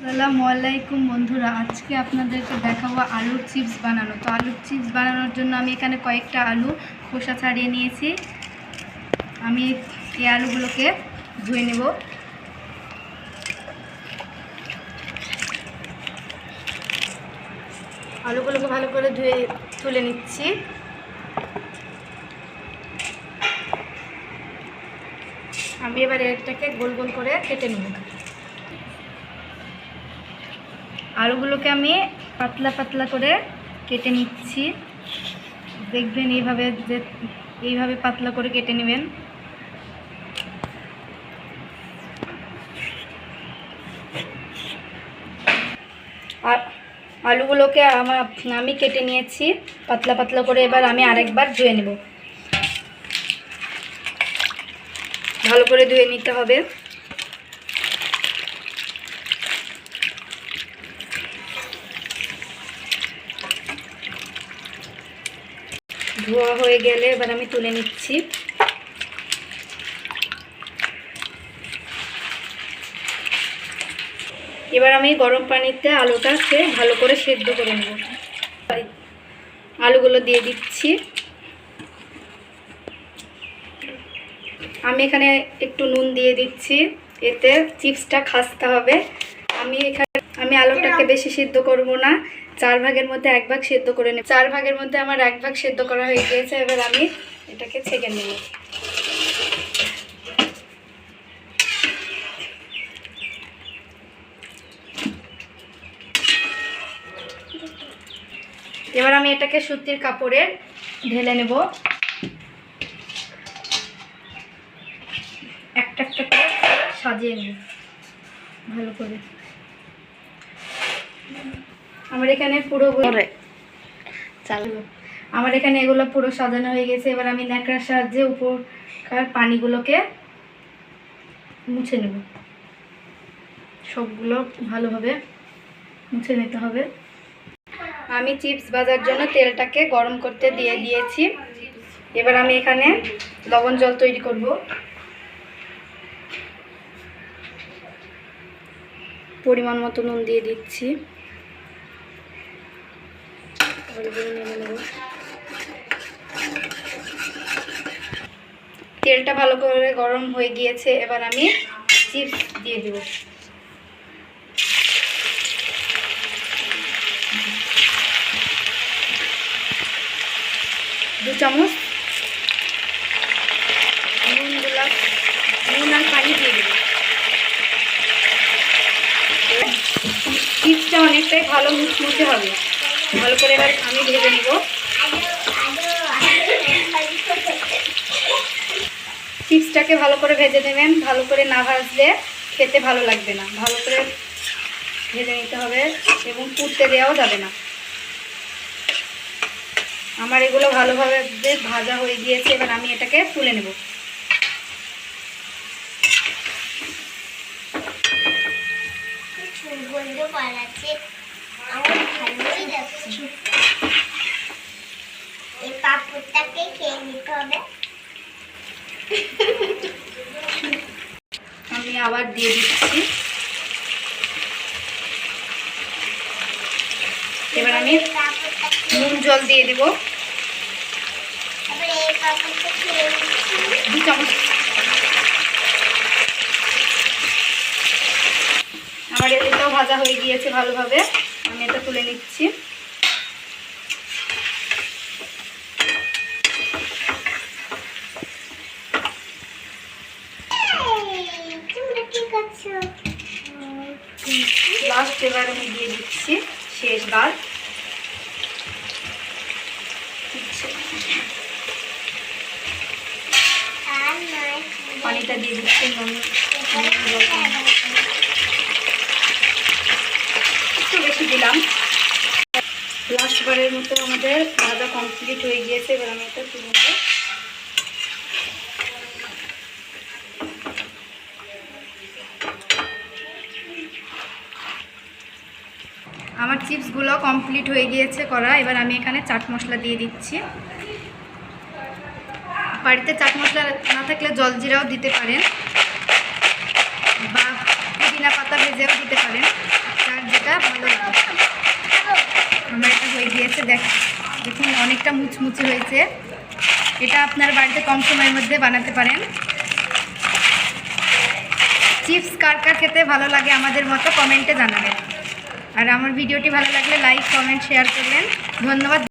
আসসালামু আলাইকুম বন্ধুরা, আজকে আপনাদেরকে দেখাবো আলুর চিপস বানানো। তো আলুর চিপস বানানোর জন্য আমি এখানে কয়েকটা আলু খোসা ছাড়িয়ে নিয়েছি। আমি এই আলুগুলোকে ধুয়ে নেব। আলুগুলোকে ভালো করে ধুয়ে তুলে নিচ্ছি। আমি এবার এটাকে গোল গোল করে কেটে নেব। আলুগুলোকে আমি পাতলা পাতলা করে কেটে নিচ্ছি। দেখবেন এইভাবে পাতলা করে কেটে নেবেন। আলুগুলোকে আমি কেটে নিয়েছি পাতলা পাতলা করে। এবার আমি আরেকবার ধুয়ে নেব। ভালো করে ধুয়ে নিতে হবে। ধোয়া হয়ে গেলে এবার আমি তুলে নিচ্ছি। এবার আমি গরম পানিতে আলুটাকে ভালো করে সেদ্ধ করে নেব। আলুগুলো দিয়ে দিচ্ছি। আমি এখানে একটু নুন দিয়ে দিচ্ছি, এতে চিপসটা খাস্তা হবে। আমি আলুটাকে বেশি সিদ্ধ করব না, 4 ভাগের মধ্যে 1 ভাগ সিদ্ধ করে নেব। 4 ভাগের মধ্যে আমার 1 ভাগ সিদ্ধ করা হয়ে গিয়েছে। এবার আমি এটাকে ছেঁকে নেব। এবার আমি এটাকে সুতির কাপড়ে ঢেলে নেব। একটা একটা করে সাজিয়ে নেব ভালো করে। আমার এখানে এগুলো পুরো সাজানো হয়ে গেছে। এবার আমি ন্যাকড়ার সাহায্যে উপরকার পানিগুলোকে মুছে নেব। সবগুলো ভালোভাবে মুছে নিতে হবে। আমি চিপস ভাজার জন্য তেলটাকে গরম করতে দিয়ে দিয়েছি। এবার আমি এখানে লবণ জল তৈরি করব। পরিমাণ মতো নুন দিয়ে দিচ্ছি। তেলটা ভালো করে গরম হয়ে গিয়েছে। এবার আমি চিপস দিয়ে দেব। 2 চামচ নুন আর পানি দিয়ে দেব। চিপসটা অনেকটাই ভালো মুচমুচে হবে। ভালো করে এবার আমি ভেজে নেব। চিপসটাকে ভালো করে ভেজে নেবেন। ভালো করে না ভাজলে খেতে ভালো লাগবে না। ভালো করে ভেজে নিতে হবে এবং পুড়তে দেওয়াও যাবে না। আমার এগুলো ভালোভাবে ভাজা হয়ে গিয়েছে। এবার আমি এটাকে তুলে নেব। আমি আবার দিয়ে দিচ্ছি। এবার আমি নুন জল দিয়ে দেব 2 চামচ। আমার এটাও ভাজা হয়ে গিয়েছে ভালোভাবে। আমি এটা তুলে নিচ্ছি। লাস্ট এবার আমি দিয়ে দিচ্ছি শেষবার পানিটা দিয়ে দিচ্ছি। একটু বেশি দিলাম। লাস্ট বারের মতো আমাদের ভাজা কমপ্লিট হয়ে গিয়েছে। এবার আমি এটা তুলে নেব। আমার চিপসগুলো কমপ্লিট হয়ে গিয়েছে করা। এবার আমি এখানে চাট মশলা দিয়ে দিচ্ছি। বাড়িতে চাট মশলা না থাকলে জলজিরাও দিতে পারেন বা পুদিনা পাতা ভেজেও দিতে পারেন। আমার এটা হয়ে গিয়েছে, দেখুন অনেকটা মুচমুচে হয়েছে। এটা আপনার বাড়িতে কম সময়ের মধ্যে বানাতে পারেন। চিপস কার কার খেতে ভালো লাগে আমাদের মতো কমেন্টে জানাবেন। আর আমার ভিডিওটি ভালো লাগলে লাইক, কমেন্ট, শেয়ার করবেন। ধন্যবাদ।